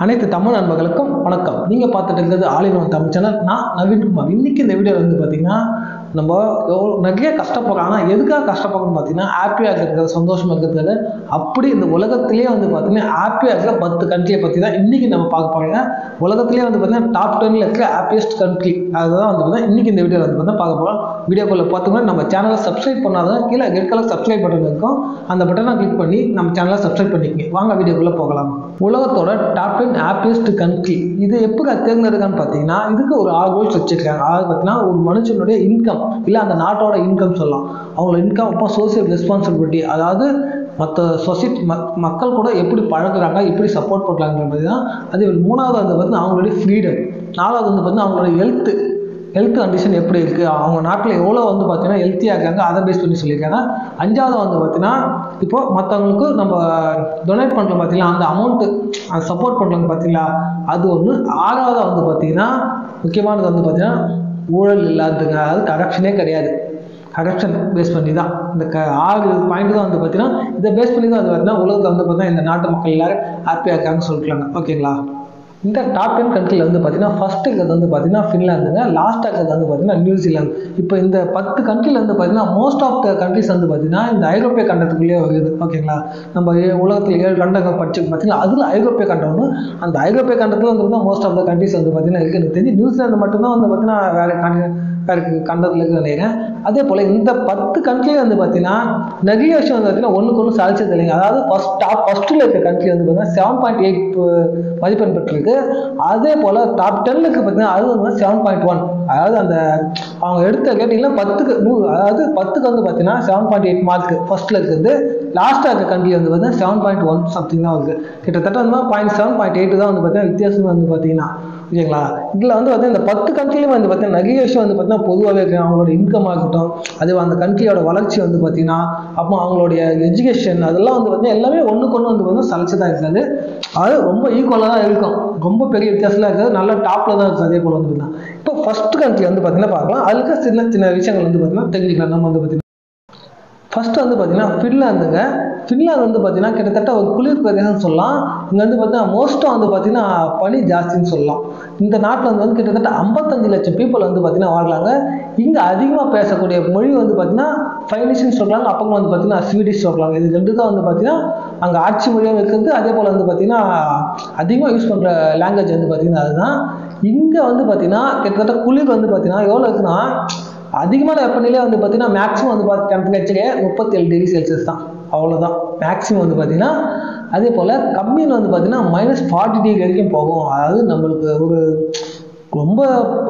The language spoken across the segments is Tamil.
அனைத்து தமிழ் நண்பர்களுக்கும் வணக்கம். நீங்கள் பார்த்துட்டு இருக்கிறது ஆலினோன் தமிழ் சேனல். நான் நவீன்குமார். இன்னைக்கு இந்த வீடியோ வந்து பார்த்தீங்கன்னா நம்ம நிறைய கஷ்டப்படுறோம். ஆனால் எதுக்காக கஷ்டப்படுறோம்னு பார்த்தீங்கன்னா ஹாப்பியாக இருக்கிறது, சந்தோஷமாக இருக்கிறது. அப்படி இந்த உலகத்திலேயே வந்து பார்த்தீங்கன்னா ஹாப்பியாக இருக்கிற 10 கண்ட்ரியை பற்றி தான் இன்னைக்கு நம்ம பார்க்க போகிறோங்க. உலகத்திலேயே வந்து பார்த்தீங்கன்னா டாப் 10ல் இருக்கிற ஹாப்பியஸ்ட் கண்ட்ரி அதுதான் வந்து பார்த்தீங்கன்னா இன்னைக்கு இந்த வீடியோவில் வந்து பார்த்தீங்கன்னா பார்க்க போகிறோம். வீடியோக்குள்ள பார்த்தோம்னா நம்ம சேனலை சப்ஸ்கிரைப் பண்ணாதான் கீழே ரெட் கலர் சப்ஸ்கிரைப் பட்டன் இருக்கும். அந்த பட்டனை கிளிக் பண்ணி நம்ம சேனலை சப்ஸ்கிரைப் பண்ணிக்கங்க. வாங்க வீடியோக்குள்ளே போகலாம். உலகத்தோட டாப் 10 ஹாப்பியஸ்ட் கண்ட்ரி இது எப்படி தேர்ந்தெடுக்கான்னு பார்த்தீங்கன்னா இதுக்கு ஒரு 6 ரூல்ஸ் வச்சிருக்காங்க. அதாவது பார்த்தீங்கன்னா ஒரு மனுஷனுடைய இன்கம் இல்லை அந்த நாட்டோட இன்கம் சொல்லலாம். அவங்களோட இன்கம் அப்போ சோசியல் ரெஸ்பான்சிபிலிட்டி, அதாவது மற்ற சொசைட்டி மக்கள் கூட எப்படி பழகுறாங்க, எப்படி சப்போர்ட் பண்ணுறாங்கிற மாதிரி தான். அதே மூணாவது வந்து பார்த்தீங்கன்னா அவங்களுடைய ஃப்ரீடம். நாலாவது வந்து பார்த்தீங்கன்னா அவங்களோட ஹெல்த் கண்டிஷன் எப்படி இருக்குது, அவங்க நாட்டில் எவ்வளோ வந்து பார்த்தீங்கன்னா ஹெல்த்தியாக இருக்காங்க, அதை பேஸ் பண்ணி சொல்லியிருக்காங்க. அஞ்சாவது வந்து பார்த்தீங்கன்னா இப்போ மற்றவங்களுக்கு நம்ம டொனேட் பண்ணுறோம் பார்த்தீங்களா, அந்த அமௌண்ட்டு சப்போர்ட் பண்ணுறாங்க பார்த்தீங்களா, அது ஒன்று. ஆறாவது வந்து பார்த்தீங்கன்னா முக்கியமானது வந்து பார்த்தீங்கன்னா ஊழல் இல்லாததுங்க, அதாவது கரப்ஷனே கிடையாது. கரப்ஷன் பேஸ் பண்ணி தான் இந்த 6 பாயிண்ட் தான் வந்து பார்த்தீங்கன்னா இதை பேஸ் பண்ணி தான் வந்து பார்த்தீங்கன்னா உலகத்தில் வந்து பார்த்தீங்கன்னா இந்த நாட்டு மக்கள் எல்லாரும் ஹாப்பியாக இருக்காங்கன்னு சொல்லிக்கலாங்க. ஓகேங்களா? இந்த டாப் 10 கண்ட்ரியில் வந்து பார்த்தீங்கன்னா ஃபர்ஸ்ட் இருக்கிறது வந்து பார்த்தீங்கன்னா ஃபின்லாந்துங்க, லாஸ்ட்டாக இருக்கிறது வந்து பார்த்தீங்கன்னா நியூசிலாந்து. இப்போ இந்த 10 கண்ட்ரியில் வந்து பார்த்தீங்கன்னா மோஸ்ட் ஆஃப் த கண்ட்ரிஸ் வந்து பார்த்தீங்கன்னா இந்த ஐரோப்பிய கண்டத்துக்குள்ளேயே வருது. ஓகேங்களா? நம்ம உலகத்தில் 7 கண்டங்கள் படிச்சு பார்த்தீங்கன்னா அதில் ஐரோப்பிய கண்டம் ஒன்று. அந்த ஐரோப்பிய கண்டத்தில் வந்து பார்த்தீங்கன்னா மோஸ்ட் ஆஃப் த கண்ட்ரிஸ் வந்து பார்த்தீங்கன்னா இருக்குது. எனக்கு தெரிஞ்சு நியூசிலாந்து மட்டும்தான் வந்து பார்த்தீங்கன்னா வேறு கண்டத்தில் இருக்குன்னு நினைக்கிறேன். அதே போல் இந்த 10 கண்ட்ரியே வந்து பார்த்தீங்கன்னா நிறைய விஷயம் வந்து பார்த்தீங்கன்னா ஒன்றுக்கு ஒன்று சாதிச்சது இல்லைங்க. அதாவது ஃபர்ஸ்ட்டில் இருக்க கண்ட்ரி வந்து பார்த்தீங்கன்னா 7.8 மதிப்பெண் பெற்றிருக்கு. அதே போல் டாப் 10ல் இருக்க பார்த்தீங்கன்னா அது வந்து 7.1. அதாவது அந்த அவங்க எடுத்த கேட்டிங்கன்னா 10க்கு அதாவது 10க்கு வந்து பார்த்தீங்கன்னா 7.8 மார்க் ஃபர்ஸ்ட்டில் இருக்குது. லாஸ்ட்டாக இருக்க கண்ட்ரி வந்து பார்த்தீங்கன்னா 7.1 சம்திங் தான் இருக்குது. கிட்டத்தட்ட வந்து 0.7.8 தான் வந்து பார்த்தீங்கன்னா வித்தியாசம் வந்து பார்த்தீங்கன்னா. ஓகேங்களா? இதில் வந்து பார்த்தீங்கன்னா இந்த 10 கண்ட்ரிலையும் வந்து பார்த்தீங்கன்னா நிறைய விஷயம் வந்து பார்த்தீங்கன்னா பொதுவாகவே இருக்கு. அவங்களோட இன்கமாக இருக்கட்டும், அதே அந்த கண்ட்ரியோட வளர்ச்சி வந்து பார்த்தீங்கன்னா அப்போ அவங்களுடைய எஜுகேஷன் அதெல்லாம் வந்து பார்த்தீங்கன்னா எல்லாமே ஒன்றுக்கு ஒன்று வந்து பார்த்தீங்கன்னா சலைச்சதாக இருக்காது. அது ரொம்ப ஈக்குவலாக தான் இருக்கும். ரொம்ப பெரிய வித்தியாசம்லாம் இருக்காது. நல்ல டாப்பில் தான் இருக்குது. அதே போல் வந்து பார்த்தீங்கன்னா இப்போ ஃபர்ஸ்ட் கண்ட்ரி வந்து பார்த்தீங்கன்னா பார்க்கலாம். அதுக்கு சின்ன சின்ன விஷயங்கள் வந்து பார்த்தீங்கன்னா தெரிஞ்சுக்கலாம். நம்ம வந்து பார்த்தீங்கன்னா ஃபர்ஸ்ட் வந்து பார்த்தீங்கன்னா ஃபின்லாந்துங்க. ஃபின்லாந்து வந்து பார்த்தீங்கன்னா கிட்டத்தட்ட ஒரு குளிர் பிரதேசம்னு சொல்லலாம். இங்கே வந்து பார்த்தீங்கன்னா மோஸ்ட்டாக வந்து பார்த்தீங்கன்னா பனி ஜாஸ்தின்னு சொல்லலாம். இந்த நாட்டில் வந்து கிட்டத்தட்ட 55 லட்சம் பீப்புள் வந்து பார்த்தீங்கன்னா வாழ்றாங்க. இங்கே அதிகமாக பேசக்கூடிய மொழி வந்து பார்த்தீங்கன்னா ஃபைனிஷ்னு சொல்கிறாங்க, அப்புறம் வந்து பார்த்தீங்கன்னா ஸ்வீடிஷ் சொல்கிறாங்க. இது ரெண்டு தான் வந்து பார்த்தீங்கன்னா அங்கே ஆட்சி மொழியாக இருக்குது. அதே போல் வந்து பார்த்தீங்கன்னா அதிகமாக யூஸ் பண்ணுற லாங்குவேஜ் வந்து பார்த்தீங்கன்னா அதுதான். இங்கே வந்து பார்த்தீங்கன்னா கிட்டத்தட்ட குளிர் வந்து பார்த்தீங்கன்னா எவ்வளோ இருக்குன்னா அதிகமான வெப்பநிலையே வந்து பார்த்தீங்கன்னா மேக்ஸிமம் வந்து பார்த்து டெம்பரேச்சரே 37 டிகிரி செல்சியஸ் தான். அவ்வளோதான் மேக்ஸிமம் வந்து பார்த்தீங்கன்னா. அதே போல் கம்மியில் வந்து பார்த்தீங்கன்னா -40 டிகிரி வரைக்கும் போகும். அதாவது நம்மளுக்கு ஒரு ரொம்ப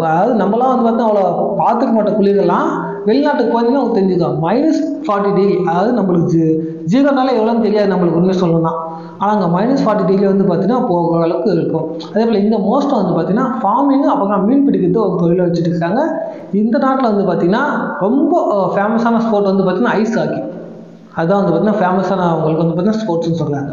அதாவது நம்மளாம் வந்து பார்த்தீங்கன்னா அவ்வளோ பார்த்துக்க மாட்டோம். குளிரெல்லாம் வெளிநாட்டுக்கு போனீங்கன்னா அவங்க தெரிஞ்சுக்கலாம். -40 டிகிரி, அதாவது நம்மளுக்கு ஜீரோனால எவ்வளோன்னு தெரியாது நம்மளுக்கு உண்மை சொல்லணும்னா. ஆனால் அங்கே -40 டிகிரி வந்து பார்த்தீங்கன்னா போகிற அளவுக்கு இருக்கும். அதே போல் இந்த மோஸ்ட்டாக வந்து பார்த்தீங்கன்னா ஃபார்மிங் அப்புறம் மீன் பிடிக்கிறது ஒரு தொழிலை வச்சுட்டு இருக்காங்க. இந்த நாட்டில் வந்து பார்த்தீங்கன்னா ரொம்ப ஃபேமஸான ஸ்போர்ட் வந்து பார்த்தீங்கன்னா ஐஸ் ஹாக்கி. அதுதான் வந்து பார்த்தீங்கன்னா ஃபேமஸான அவங்களுக்கு வந்து பார்த்தீங்கன்னா ஸ்போர்ட்ஸ்னு சொல்கிறாங்க.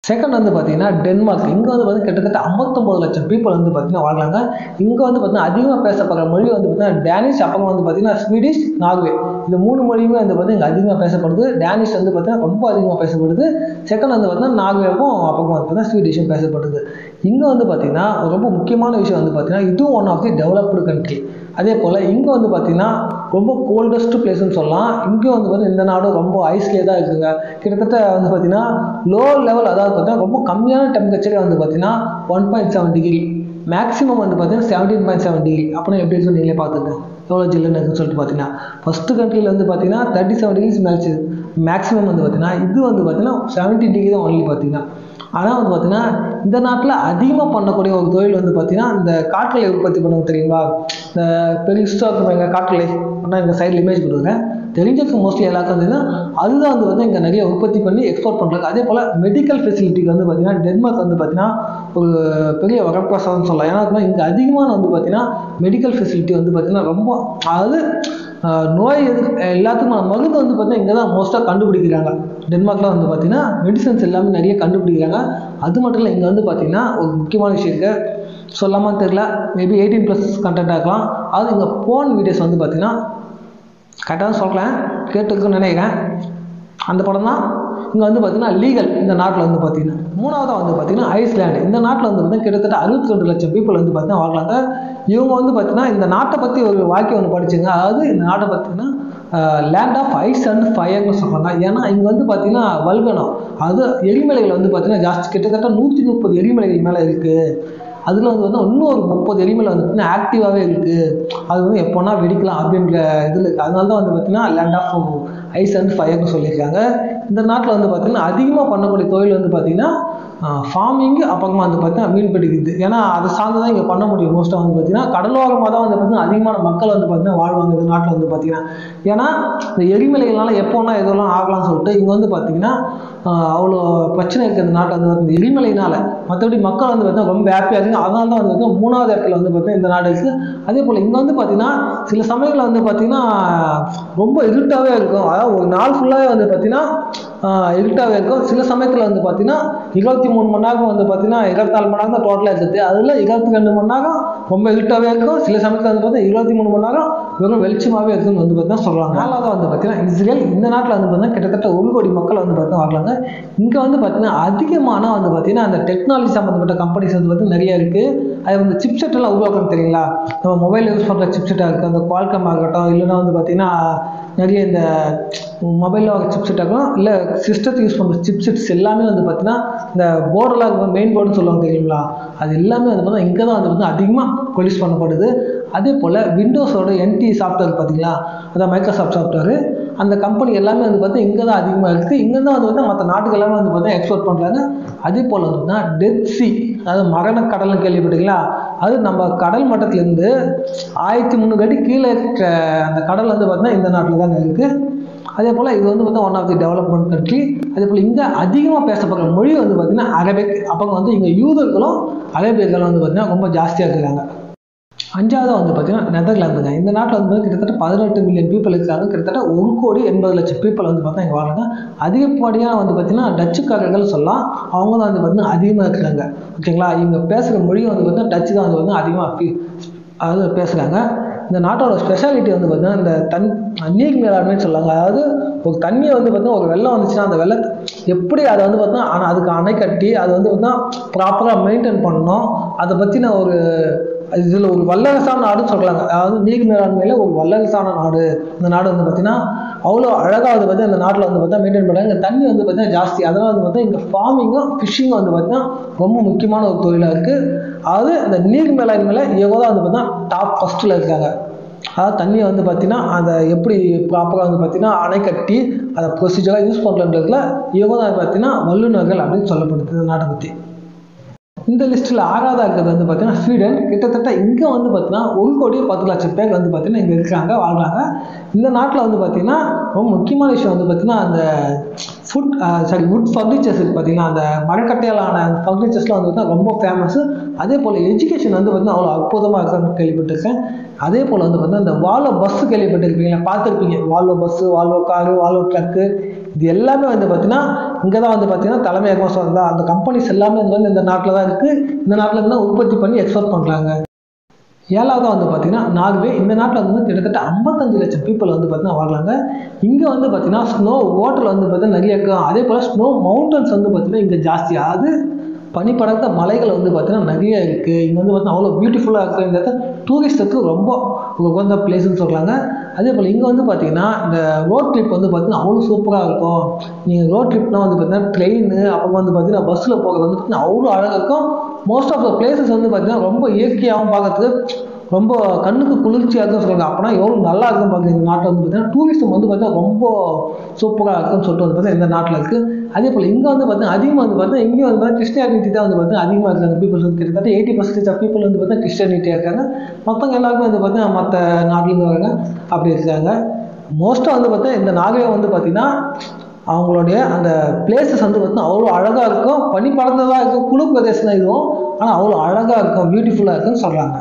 செகண்ட் வந்து பார்த்தீங்கன்னா டென்மார்க். இங்கே வந்து பார்த்தீங்கன்னா கிட்டத்தட்ட 59 லட்சம் பீப்புள் வந்து பார்த்தீங்கன்னா வாழ்றாங்க. இங்கே வந்து பார்த்தீங்கன்னா அதிகமாக பேசப்படுற மொழி வந்து பார்த்தீங்கன்னா டேனிஷ், அப்புறம் வந்து பார்த்தீங்கன்னா ஸ்வீடிஷ், நார்வே. இந்த 3 மொழியுமே வந்து பார்த்தீங்கன்னா இங்கே அதிகமாக பேசப்படுது. டேனிஷ் வந்து பார்த்தீங்கன்னா ரொம்ப அதிகமாக பேசப்படுது. செகண்ட் வந்து பார்த்தீங்கன்னா நார்வேவும் அப்புறம் வந்து பார்த்தீங்கன்னா ஸ்வீடிஷும் பேசப்படுது. இங்கே வந்து பார்த்தீங்கன்னா ரொம்ப முக்கியமான விஷயம் வந்து பார்த்தீங்கன்னா இதுவும் one of the developed country. அதே போல் இங்கே வந்து பார்த்தீங்கன்னா ரொம்ப கோல்டஸ்ட் பிளேஸ்ன்னு சொல்லலாம். இங்கே வந்து பார்த்தீங்கன்னா இந்த நாடும் ரொம்ப ஐஸ்லேயே தான் இருக்குங்க. கிட்டத்தட்ட வந்து பார்த்தீங்கன்னா லோ லெவல், அதாவது பார்த்தீங்கன்னா ரொம்ப கம்மியான டெம்பரேச்சரே வந்து பார்த்தீங்கன்னா 1.7 டிகிரி, மேக்ஸிமம் வந்து பார்த்தீங்கன்னா 17.7 டிகிரி. அப்படின்னா எப்படி இருக்குன்னு நீங்களே பார்த்துங்க எவ்வளோ ஜில்லுன்னு இருக்குன்னு சொல்லிட்டு பார்த்தீங்கன்னா. ஃபர்ஸ்ட் கண்ட்ரியில் வந்து பார்த்தீங்கன்னா 37 டிகிரிஸ் மேலே மேக்ஸிமம் வந்து பார்த்தீங்கன்னா இது வந்து பார்த்தீங்கன்னா 17 டிகிரி தான் ஒன்லி பார்த்தீங்கன்னா. ஆனால் வந்து பார்த்தீங்கன்னா இந்த நாட்டில் அதிகமாக பண்ணக்கூடிய ஒரு தொழில் வந்து பார்த்தீங்கன்னா இந்த காற்றலை உற்பத்தி பண்ணுவோம் தெரியுங்களா. இந்த பெருசாக இருக்கும் எங்கள் காற்றலை ஆனால் எங்கள் சைடில் இமேஜ் கொடுக்குறேன், தெரிஞ்சிருக்கு மோஸ்ட்லி எல்லாருக்கும் இருந்ததுன்னா அதுதான் வந்து பார்த்தீங்கன்னா இங்கே நிறைய உற்பத்தி பண்ணி எக்ஸ்போர்ட் பண்ணுறாங்க. அதே போல் மெடிக்கல் ஃபெசிலிட்டிக்கு வந்து பார்த்தீங்கன்னா டென்மார்க் வந்து பார்த்தீங்கன்னா ஒரு பெரிய வரப்பிரசாதம்னு சொல்லலாம். ஏன்னா இங்கே அதிகமான வந்து பார்த்தீங்கன்னா மெடிக்கல் ஃபெசிலிட்டி வந்து பார்த்தீங்கன்னா ரொம்ப, அதாவது நோய் எல்லாத்துக்கும் மருந்து வந்து பார்த்தீங்கன்னா இங்கே தான் மோஸ்ட்டாக கண்டுபிடிக்கிறாங்க. டென்மார்க்கில் வந்து பார்த்தீங்கன்னா மெடிசன்ஸ் எல்லாமே நிறைய கண்டுபிடிக்கிறாங்க. அது மட்டும் இல்லை, இங்கே வந்து பார்த்தீங்கன்னா ஒரு முக்கியமான விஷயம் இருக்குது, சொல்லாமல் தெரியல, மேபி 18+ கண்டென்ட் ஆகலாம். அது இங்கே போன் வீடியோஸ் வந்து பார்த்தீங்கன்னா கரெக்டாக சொல்கிறேன், கேட்டுருக்குன்னு நினைக்கிறேன். அந்த படம் தான் இங்கே வந்து பார்த்தீங்கன்னா லீகல் இந்த நாட்டில் வந்து பார்த்தீங்கன்னா. மூணாவதாக வந்து பார்த்தீங்கன்னா ஐஸ்லாண்டு. இந்த நாட்டில் வந்து பார்த்தீங்கன்னா கிட்டத்தட்ட 62 லட்சம் பீப்புள் வந்து பார்த்தீங்கன்னா வாழ்றாங்க. இவங்க வந்து பார்த்தீங்கன்னா இந்த நாட்டை பற்றி ஒரு வாக்கியம் ஒன்று படிச்சுங்க. அதாவது இந்த நாட்டை பார்த்தீங்கன்னா லேண்ட் ஆஃப் ஐஸ் அண்ட் ஃபயர்னு சொல்கிறாங்க. ஏன்னா இங்கே வந்து பார்த்தீங்கன்னா வல்கனம், அது எரிமலைகள் வந்து பார்த்தீங்கன்னா ஜாஸ்தி, கிட்டத்தட்ட 130 எரிமலைகள் மேலே இருக்குது. அதில் வந்து இன்னும் ஒரு 30 எரிமலை வந்து பார்த்தீங்கன்னா ஆக்டிவாகவே இருக்குது. அது வந்து எப்போனா வெடிக்கலாம் அப்படின்ற இதில் இருக்குது. அதனால தான் வந்து பார்த்தீங்கன்னா லேண்ட் ஆஃப் ஐஸ் அண்ட் ஃபயர்னு சொல்லியிருக்காங்க. இந்த நாட்டில் வந்து பார்த்தீங்கன்னா அதிகமாக பண்ணக்கூடிய தொழில் வந்து பார்த்தீங்கன்னா ஃபார்மிங்கு, அப்புறமா வந்து பார்த்தீங்கன்னா மீன் பிடிக்குது. ஏன்னா அதை சார்ந்து தான் இங்கே பண்ண முடியும். மோஸ்ட்டாக வந்து பார்த்தீங்கன்னா கடலோரமாக தான் வந்து பார்த்தீங்கன்னா அதிகமான மக்கள் வந்து பார்த்தீங்கன்னா வாழ்வாங்க இந்த நாட்டில் வந்து பார்த்தீங்கன்னா. ஏன்னா இந்த எரிமலைகள்னால எப்போனா எதெல்லாம் ஆகலாம்னு சொல்லிட்டு இங்கே வந்து பார்த்தீங்கன்னா அவ்வளோ பிரச்சனை இருக்குது இந்த நாட்டில் வந்து இந்த எரிமலையினால. மற்றபடி மக்கள் வந்து பார்த்தீங்கன்னா ரொம்ப ஹாப்பியாக இருக்குது. அதனால தான் வந்து பார்த்தீங்கன்னா 3வது இடத்துல வந்து பார்த்தீங்கன்னா இந்த நாடு இருக்குது. அதே போல் இங்கே வந்து பார்த்தீங்கன்னா சில சமயங்களில் வந்து பார்த்தீங்கன்னா ரொம்ப இருட்டாகவே இருக்கும். அதாவது ஒரு நாள் ஃபுல்லாகவே வந்து பார்த்தீங்கன்னா இருட்டாகவே இருக்கும். சில சமயத்தில் வந்து பார்த்தீங்கன்னா 23 மணி நேரம் வந்து பார்த்தீங்கன்னா 24 மணி நேரம் தான் டோட்டலாக இருக்குது. அதில் 22 மணி நேரம் ரொம்ப இருட்டாகவே இருக்கும். சில சமயத்தில் வந்து பார்த்தீங்கன்னா 23 மணி நேரம் வெறும் வெளிச்சமாகவே இருக்குன்னு வந்து பார்த்தீங்கன்னா சொல்கிறாங்க. நாலாவது வந்து பார்த்தீங்கன்னா இஸ்ரேல். இந்த நாட்டில் வந்து பார்த்தீங்கன்னா கிட்டத்தட்ட 1 கோடி மக்கள் வந்து பார்த்தீங்கன்னா வாங்கலாங்க. இங்கே வந்து பார்த்தீங்கன்னா அதிகமான வந்து பார்த்தீங்கன்னா அந்த டெக்னாலஜி சம்மந்தப்பட்ட கம்பெனிஸ் வந்து பார்த்தீங்கன்னா நிறைய இருக்குது. அது வந்து சிப்செட் எல்லாம் உருவாக்குறது தெரியுங்களா? நம்ம மொபைல் யூஸ் பண்ணுற சிப்செட்டாக இருக்குது, அந்த குவால்காம் ஆகட்டும், இல்லைன்னா வந்து பார்த்தீங்கன்னா நிறைய இந்த மொபைலில் வர சிப்செட் ஆகலாம், இல்லை சிஸ்டத்துக்கு யூஸ் பண்ணுற சிப்செட்ஸ் எல்லாமே வந்து பார்த்தீங்கன்னா இந்த போர்டெல்லாம் மெயின் போர்டுன்னு சொல்லுவாங்க தெரியுங்களா? அது எல்லாமே வந்து பார்த்தீங்கன்னா இங்கே தான் வந்து பார்த்தீங்கன்னா அதிகமாக ப்ரொடியூஸ் பண்ணப்படுது. அதே போல் விண்டோஸோட NT சாஃப்ட்வேர் பார்த்தீங்களா, அதான் மைக்ரோசாஃப்ட் சாஃப்ட்வேர், அந்த கம்பெனி எல்லாமே வந்து பார்த்தீங்கன்னா இங்கே தான் அதிகமாக இருக்குது. இங்கே தான் வந்து பார்த்தீங்கன்னா மற்ற நாட்டுக்கு எல்லாமே வந்து பார்த்தீங்கன்னா எக்ஸ்போர்ட் பண்ணுறாங்க. அதே போல் வந்து பார்த்தீங்கன்னா டெட் சி, அதாவது மரண கடல்னு கேள்விப்பட்டீங்களா? அது நம்ம கடல் மட்டத்திலேருந்து 1300 அடி கீழே இருக்க அந்த கடல் வந்து பார்த்தீங்கன்னா இந்த நாட்டில் தாங்க இருக்குது. அதே போல் இது வந்து பார்த்தீங்கன்னா one of the development country. அதே போல் இங்கே அதிகமாக பேசப்படுற மொழி வந்து பார்த்தீங்கன்னா அரபிக். அப்புறம் வந்து இங்கே யூதர்களும் அரேபியர்களும் வந்து பார்த்தீங்கன்னா ரொம்ப ஜாஸ்தியாக இருக்கிறாங்க. 5வது வந்து பார்த்தீங்கன்னா நெதர்லாந்துங்க. இந்த நாட்டில் வந்து கிட்டத்தட்ட 18 மில்லியன் பீப்புள் இருக்காங்க. கிட்டத்தட்ட 1 கோடி 80 லட்சம் பீப்புள் வந்து பார்த்தா இங்கே வராங்க. அதிகப்படியாக வந்து பார்த்தீங்கன்னா டச்சுக்காரர்கள் சொல்லலாம். அவங்க தான் வந்து பார்த்தீங்கன்னா அதிகமாக இருக்கிறாங்க. ஓகேங்களா? இவங்க பேசுகிற மொழி வந்து பார்த்தீங்கன்னா டச்சு தான் வந்து பார்த்தீங்கன்னா அதிகமாக அதாவது பேசுகிறாங்க. இந்த நாட்டோட ஸ்பெஷாலிட்டி வந்து பார்த்தீங்கன்னா இந்த நீர் மேலாண்மைன்னு சொல்லுவாங்க. அதாவது ஒரு தண்ணியை வந்து பார்த்தீங்கன்னா ஒரு வெள்ளம் வந்துச்சுன்னா அந்த வெள்ளத்தை எப்படி அதை வந்து பார்த்தீங்கன்னா ஆனால் அதுக்கு அணை கட்டி அதை வந்து பார்த்தீங்கன்னா ப்ராப்பராக மெயின்டைன் பண்ணணும். அதை பற்றின ஒரு இதில் ஒரு வல்லரசான நாடுன்னு சொல்கிறாங்க. அதாவது நீர் மேலாண்மையில் ஒரு வல்லரசான நாடு இந்த நாடு வந்து பார்த்தீங்கன்னா அவ்வளோ அழகாக வந்து பார்த்தீங்கன்னா இந்த நாட்டில் வந்து பார்த்தீங்கன்னா மெயின்டைன் பண்ணுறாங்க. இந்த தண்ணி வந்து பார்த்தீங்கன்னா ஜாஸ்தி. அதனால் வந்து பார்த்தீங்கன்னா இங்கே ஃபார்மிங்கும் ஃபிஷ்ஷிங்கும் வந்து பார்த்தீங்கன்னா ரொம்ப முக்கியமான ஒரு தொழிலாக இருக்குது. அதாவது இந்த நீர் மேலாண்மையில் இவங்க தான் வந்து பார்த்தீங்கன்னா டாப் ஃபஸ்ட்டில் இருக்காங்க. அதாவது தண்ணியை வந்து பார்த்தீங்கன்னா அதை எப்படி ப்ராப்பராக வந்து பார்த்தீங்கன்னா அணை கட்டி அதை ப்ரொசீஜராக யூஸ் பண்ணுறதுல இவங்க தான் பார்த்தீங்கன்னா வல்லுநர்கள் அப்படின்னு சொல்லப்படுது இந்த நாட்டை பற்றி. இந்த லிஸ்ட்டில் 6வது இருக்கிறது வந்து பார்த்தீங்கன்னா ஸ்வீடன். கிட்டத்தட்ட இங்கே வந்து பார்த்தீங்கன்னா 1 கோடி 10 லட்சம் பேர் வந்து பார்த்தீங்கன்னா இங்கே இருக்காங்க, வாழ்கிறாங்க. இந்த நாட்டில் வந்து பார்த்தீங்கன்னா ரொம்ப முக்கியமான விஷயம் வந்து பார்த்தீங்கன்னா அந்த வுட் ஃபர்னிச்சர்ஸ் இருக்குது பார்த்தீங்கன்னா, அந்த மரக்கட்டையாலான ஃபர்னிச்சர்ஸ்லாம் வந்து பார்த்தீங்கன்னா ரொம்ப ஃபேமஸ்ஸு. அதே போல் எஜுகேஷன் வந்து பார்த்தீங்கன்னா அவ்வளோ அற்புதமாக இருக்குன்னு கேள்விப்பட்டிருக்கேன். அதே போல் வந்து பார்த்தீங்கன்னா இந்த வால்வோ பஸ்ஸு கேள்விப்பட்டிருப்பீங்களா, பார்த்துருப்பீங்க. Volvo bus, Volvo car, Volvo truck, இது எல்லாமே வந்து பார்த்தீங்கன்னா இங்கே தான் வந்து பார்த்தீங்கன்னா தலைமையகமாக சொல்கிறதா அந்த கம்பெனிஸ் எல்லாமே வந்து இந்த நாட்டில் தான் இருக்குது. இந்த நாட்டில் இருந்து தான் உற்பத்தி பண்ணி எக்ஸ்போர்ட் பண்ணுறாங்க. 7வது வந்து பார்த்தீங்கன்னா நார்வே. இந்த நாட்டில் வந்து கிட்டத்தட்ட 55 லட்சம் பீப்புள் வந்து பார்த்தீங்கன்னா வாழ்றாங்க. இங்கே வந்து பார்த்தீங்கன்னா ஸ்னோ ஹோட்டல் வந்து பார்த்தீங்கன்னா நிறைய இருக்கும். அதே போல் ஸ்னோ மவுண்டன்ஸ் வந்து பார்த்தீங்கன்னா இங்கே ஜாஸ்தி. அது பனிப்படர்ந்த மலைகள் வந்து பார்த்தீங்கன்னா நிறைய இருக்குது. இங்கே வந்து பார்த்தீங்கன்னா அவ்வளோ பியூட்டிஃபுல்லாக இருக்குது. இந்த இடத்துல டூரிஸ்ட்டுக்கு ரொம்ப உகந்த பிளேஸ்ன்னு சொல்கிறாங்க. அதே போல் இங்கே வந்து பார்த்தீங்கன்னா இந்த ரோட் ட்ரிப் வந்து பார்த்தீங்கன்னா அவ்வளோ சூப்பராக இருக்கும். நீங்கள் ரோட் ட்ரிப்னால் வந்து பார்த்தீங்கன்னா ட்ரெயின், அப்புறம் வந்து பார்த்தீங்கன்னா பஸ்ஸில் போகிறது வந்து பார்த்தீங்கன்னா அவ்வளோ அழகாக இருக்கும். மோஸ்ட் ஆஃப் த பிளேசஸ் வந்து பார்த்தீங்கன்னா ரொம்ப இயற்கையாகவும் பார்க்கறதுக்கு ரொம்ப கண்ணுக்கு குளிர்ச்சியாக இருக்குன்னு சொல்கிறாங்க. அப்படின்னா எவ்வளோ நல்லா இருக்குன்னு பார்க்குறது இந்த நாட்டில் வந்து பார்த்தீங்கன்னா டூரிஸ்டம் வந்து பார்த்தீங்கன்னா ரொம்ப சூப்பராக இருக்குன்னு சொல்லிட்டு வந்து பார்த்தீங்கன்னா இந்த நாட்டில் இருக்குது. அதே போல் இங்கே வந்து பார்த்தீங்கன்னா அதிகமாக வந்து பார்த்தீங்கன்னா இங்கே வந்து பார்த்தீங்கன்னா கிறிஸ்டியானிட்டி தான் வந்து பார்த்தீங்கன்னா அதிகமாக இருக்காங்க. பீப்புள் வந்து கிட்டத்தட்ட 80% ஆஃப் பீப்புள் வந்து பார்த்தீங்கன்னா கிறிஸ்டியானிட்டியாக இருக்காங்க. மற்றவங்க எல்லாருமே வந்து பார்த்தீங்கன்னா மற்ற நாட்டிலேருந்து வராங்க, அப்படி இருக்காங்க. மோஸ்ட்டாக வந்து பார்த்தீங்கன்னா இந்த நாகரிகம் வந்து பார்த்தீங்கன்னா அவங்களுடைய அந்த பிளேசஸ் வந்து பார்த்தீங்கன்னா அவ்வளோ அழகாக இருக்கும். பனி பறந்ததாக இருக்கும், குளிர் பிரதேசம் தான் இதுவும், ஆனால் அவ்வளோ அழகாக இருக்கும், பியூட்டிஃபுல்லாக இருக்குன்னு சொல்கிறாங்க.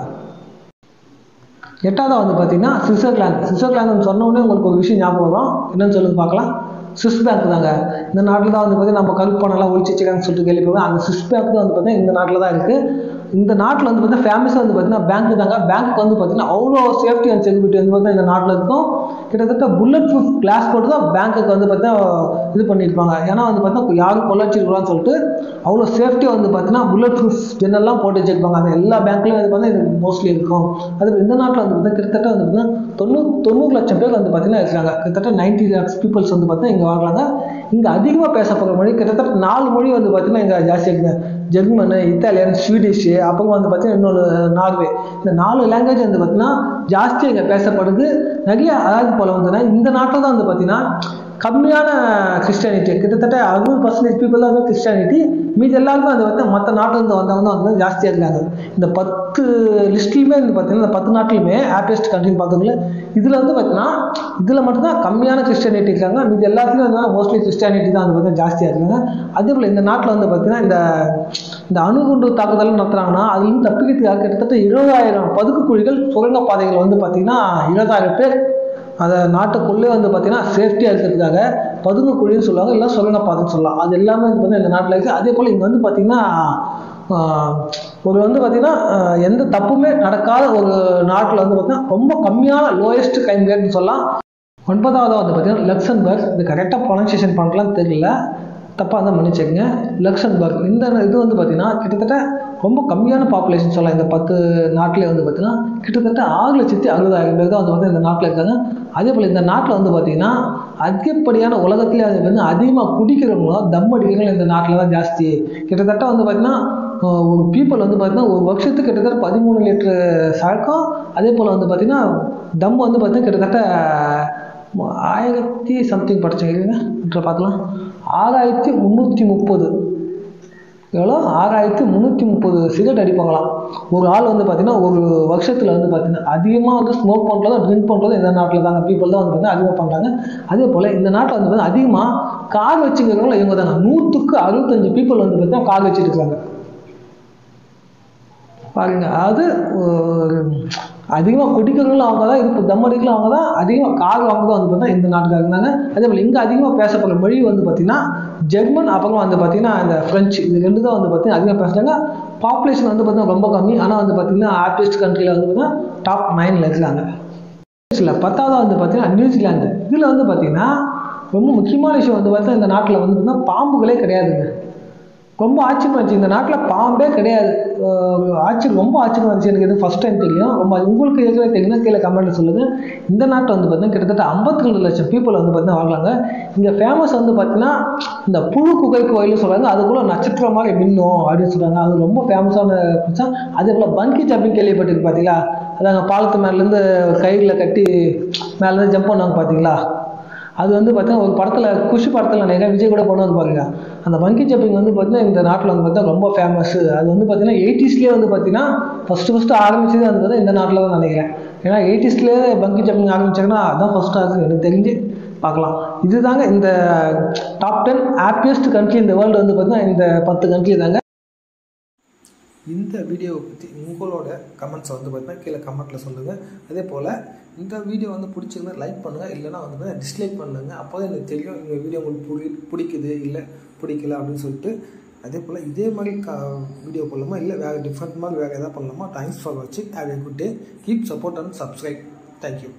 8வது வந்து பார்த்தீங்கன்னா சுவிட்சர்லாந்து சொன்னோடனே உங்களுக்கு ஒரு விஷயம் ஞாபகம் வரும். என்னன்னு சொல்லுங்க பார்க்கலாம். ஸ்விஸ் பேங்க் தாங்க. இந்த நாட்டில் தான் வந்து பார்த்தீங்கன்னா நம்ம கருப்பு பணம்லாம் ஒழிச்சு வச்சுக்காங்கன்னு சொல்லிட்டு கேள்விப்படுவோம். அந்த ஸ்விஸ் பேங்க் தான் வந்து பார்த்தீங்கன்னா இந்த நாட்டில் தான் இருக்குது. இந்த நாட்டில் வந்து பார்த்தீங்கன்னா ஃபேமஸாக வந்து பார்த்தீங்கன்னா பேங்க் தாங்க. பேங்க் வந்து பார்த்தீங்கன்னா அவ்வளோ சேஃப்டி அண்ட் செக்யூரிட்டி வந்து பார்த்தீங்கன்னா இந்த நாட்டில் இருக்கும். கிட்டத்தட்ட புல்லட் ப்ரூஃப் கிளாஸ் போட்டு தான் பேங்க்குக்கு வந்து பார்த்தீங்கன்னா இது பண்ணியிருப்பாங்க. ஏன்னா வந்து பார்த்தீங்கன்னா யாரும் கொள்ளடிச்சிருக்கலாம்னு சொல்லிட்டு அவ்வளோ சேஃப்டியாக வந்து பார்த்தீங்கன்னா புல்லட் ப்ரூஃப் ஜன்னல்லாம் போட்டு வச்சிருப்பாங்க. அது எல்லா பேங்க்லையும் வந்து பார்த்தீங்கன்னா இது மோஸ்ட்லி இருக்கும். அது இந்த நாட்டில் வந்து பார்த்தீங்கன்னா கிட்டத்தட்ட வந்து பார்த்தீங்கன்னா 90 லட்சம் பேர் வந்து பார்த்தீங்கன்னா இருக்காங்க. கிட்டத்தட்ட 90 lakhs பீப்புள்ஸ் வந்து பார்த்தீங்கன்னா இங்கே வாழ்றாங்க. இங்கே அதிகமாக பேசப்படுற மொழி கிட்டத்தட்ட 4 மொழி வந்து பார்த்தீங்கன்னா இங்கே ஜாஸ்தியாக இருக்குங்க. ஜெர்மனு, இத்தாலியன், ஸ்வீடிஷு, அப்புறம் வந்து பார்த்தீங்கன்னா இன்னொரு நார்வே. இந்த 4 லாங்குவேஜ் வந்து பார்த்தீங்கன்னா ஜாஸ்தியாக இங்கே பேசப்படுது. நிறைய அதாவது போல வந்து இந்த நாட்டில் தான் வந்து பார்த்தீங்கன்னா கம்மியான கிறிஸ்டியானிட்டி, கிட்டத்தட்ட 60% பீப்புள் தான் வந்து கிறிஸ்டியானிட்டி. மீது எல்லாருமே அது வந்து மற்ற நாட்டிலேருந்து வந்தவங்க வந்து ஜாஸ்தியாக இருக்காங்க. இந்த 10 லிஸ்ட்லையுமே வந்து பார்த்தீங்கன்னா இந்த 10 நாட்டிலுமே ஹாப்பியஸ்ட் கண்ட்ரின்னு பார்த்தோம்ல, இதில் வந்து பார்த்தீங்கன்னா இதில் மட்டும்தான் கம்மியான கிறிஸ்டியானிட்டி இருக்காங்க. மீது எல்லாத்துலேயும் வந்து மோஸ்ட்லி கிறிஸ்டியானிட்டி தான் வந்து பார்த்தீங்கன்னா ஜாஸ்தியாக இருக்காங்க. அதே போல் இந்த நாட்டில் வந்து பார்த்தீங்கன்னா இந்த அணுகுண்டு தாக்குதல் நடத்துகிறாங்கன்னா அதுலேருந்து தப்பிக்கிறதுக்காக கிட்டத்தட்ட 20,000 பதுக்கு குழிகள், சுரங்க பாதைகள் வந்து பார்த்தீங்கன்னா 20,000 பேர் அதை நாட்டுக்குள்ளே வந்து பார்த்தீங்கன்னா சேஃப்டியாக இருக்கிறதுக்காக பதுங்கு குழின்னு சொல்லுவாங்க, இல்லை சுரங்க பாதைன்னு சொல்லலாம். அது எல்லாமே வந்து பார்த்தீங்கன்னா இந்த நாட்டில் இருக்குது. அதே போல் இங்கே வந்து பார்த்தீங்கன்னா ஒரு வந்து பார்த்தீங்கன்னா எந்த தப்புமே நடக்காத ஒரு நாட்டில் வந்து பார்த்தீங்கன்னா ரொம்ப கம்மியான லோயஸ்ட் கிரைம் ரேட்னு சொல்லலாம். 9வது வந்து பார்த்தீங்கன்னா லக்சம்பர்க். இது கரெக்டாக ப்ரொனன்சியேஷன் பண்ணலாம்னு தெரியல, தப்பாக தான் மன்னிச்சுக்கங்க. லக்சம்பர்க் இந்த இது வந்து பார்த்தீங்கன்னா கிட்டத்தட்ட ரொம்ப கம்மியான பாப்புலேஷன் சொல்லலாம். இந்த 10 நாட்டிலே வந்து பார்த்தீங்கன்னா கிட்டத்தட்ட 6,60,000 பேர் தான் வந்து பார்த்தீங்கன்னா இந்த நாட்டில் இருக்காங்க. அதே போல் இந்த நாட்டில் வந்து பார்த்தீங்கன்னா அதிகப்படியான உலகத்திலே அது வந்து அதிகமாக குடிக்கிறவங்களும் தம் அடிக்கிறவங்களும் இந்த நாட்டில் தான் ஜாஸ்தி. கிட்டத்தட்ட வந்து பார்த்தீங்கன்னா ஒரு பீப்புள் வந்து பார்த்தீங்கன்னா ஒரு வருஷத்துக்கு கிட்டத்தட்ட 13 லிட்டரு சரக்கும், அதே போல் வந்து பார்த்தீங்கன்னா தம் வந்து பார்த்தீங்கன்னா கிட்டத்தட்ட 1000 சம்திங் படிச்சுங்க பார்க்கலாம். 6,330 எவ்வளோ 6,330 சிகரெட் அடிப்பாங்களாம். ஒரு ஆள் வந்து பார்த்தீங்கன்னா ஒரு வருஷத்தில் வந்து பார்த்தீங்கன்னா அதிகமாக வந்து ஸ்மோக் பண்ணுறதும் ட்ரிங்க் பண்ணுறதும் இந்த நாட்டில் தாங்க பீப்புள் தான் வந்து பார்த்தீங்கன்னா அதிகமாக பண்ணுறாங்க. அதே போல் இந்த நாட்டில் வந்து பார்த்தீங்கன்னா அதிகமாக கார் வச்சுக்கிறவங்களும் இவங்க தாங்க. 100க்கு 65 பீப்புள் வந்து பார்த்தீங்கன்னா கார் வச்சுட்டு இருக்காங்க பாருங்க. அது அதிகமாக குடிக்கிறவங்களும் அவங்க தான், இப்போ தம் அடிக்கலாம் அவங்க தான், அதிகமாக கார் வாங்க தான் வந்து பார்த்தீங்கன்னா இந்த நாட்டுக்காக இருந்தாங்க. அதே போல் இங்கே அதிகமாக பேசப்படுற மொழி வந்து பார்த்தீங்கன்னா ஜெர்மன், அப்புறம் வந்து பார்த்தீங்கன்னா இந்த ஃப்ரெஞ்சு. இது 2 தான் வந்து பார்த்தீங்கன்னா அதிகமாக பேசுகிறாங்க. பாப்புலேஷன் வந்து பார்த்தீங்கன்னா ரொம்ப கம்மி. ஆனால் வந்து பார்த்தீங்கன்னா ஹாப்பியஸ்ட் கண்ட்ரியில் வந்து பார்த்தீங்கன்னா டாப் 9ல் இருக்காங்க. 10வது வந்து பார்த்தீங்கன்னா நியூசிலாந்து. இதில் வந்து பார்த்தீங்கன்னா ரொம்ப முக்கியமான விஷயம் வந்து பார்த்தீங்கன்னா இந்த நாட்டில் வந்து பார்த்தீங்கன்னா பாம்புகளே கிடையாதுங்க. ரொம்ப ஆச்சரியமா இருந்துச்சு, இந்த நாட்டில் பாம்பே கிடையாது. ரொம்ப ஆச்சரியமா இருந்துச்சு எனக்கு. இது ஃபர்ஸ்ட் டைம் தெரியும். ரொம்ப உங்களுக்கு ஏற்கனவே தெரியும்னா கீழே கமெண்ட்ல சொல்லுங்க. இந்த நாட்டில் வந்து பார்த்தீங்கன்னா கிட்டத்தட்ட 52 லட்சம் பீப்புள் வந்து பார்த்தீங்கன்னா வாங்கலாங்க. இங்கே ஃபேமஸ் வந்து பார்த்தீங்கன்னா இந்த புழு குகை கோயில்னு சொல்கிறாங்க, அதுக்குள்ள நட்சத்திரம் மாதிரி மின்னும் அப்படின்னு சொல்கிறாங்க. அது ரொம்ப ஃபேமஸான விஷயம். அதே போல் பங்கி ஜம்பிங் கேள்விப்பட்டிருக்கு பார்த்தீங்களா? அதாங்க பாலத்து மேலேருந்து கயிறில் கட்டி மேலேருந்து ஜம்ப் பண்ணுவாங்க பார்த்தீங்களா? அது வந்து பார்த்தீங்கன்னா ஒரு படத்தில் குஷி படத்தில் நினைக்கிறேன் விஜய் கூட கொண்டு வந்து பாருங்க. அந்த பங்கி ஜம்பிங் வந்து பார்த்தீங்கன்னா இந்த நாட்டில் வந்து பார்த்தீங்கன்னா ரொம்ப ஃபேமஸ். அது வந்து பார்த்தீங்கன்னா 80ஸ்லேயே வந்து பார்த்தீங்கன்னா ஃபஸ்ட்டு ஆரம்பிச்சது வந்து பார்த்தீங்கன்னா இந்த நாட்டில் தான் நினைக்கிறேன். ஏன்னா 80ஸ்லேயே பங்கி ஜம்பிங் ஆரம்பிச்சாங்கன்னா அதுதான் ஃபஸ்ட்டாக இருக்குது எனக்கு தெரிஞ்சு. பார்க்கலாம். இதுதாங்க இந்த டாப் 10 ஹாப்பியஸ்ட் கண்ட்ரி இந்த வேர்ல்டு வந்து பார்த்தீங்கன்னா இந்த 10 கண்ட்ரி தாங்க. இந்த வீடியோவை பற்றி உங்களோட கமெண்ட்ஸை வந்து பார்த்தீங்கன்னா கீழே கமெண்ட்டில் சொல்லுங்கள். அதே போல் இந்த வீடியோ வந்து பிடிச்சிருந்தா லைக் பண்ணுங்கள், இல்லைனா வந்து டிஸ்லைக் பண்ணுங்கள். அப்போ தான் எனக்கு தெரியும் இந்த வீடியோ உங்களுக்கு பிடிக்குது இல்லை பிடிக்கல அப்படின்னு சொல்லிட்டு. அதே போல் இதே மாதிரி வீடியோ பண்ணலாமா இல்லை வேறு டிஃப்ரெண்ட் மாதிரி வேறு எதாவது பண்ணலாமா? தேங்க்ஸ் ஃபார் வாட்சிங். Have a good day. Keep support and subscribe. Thank you.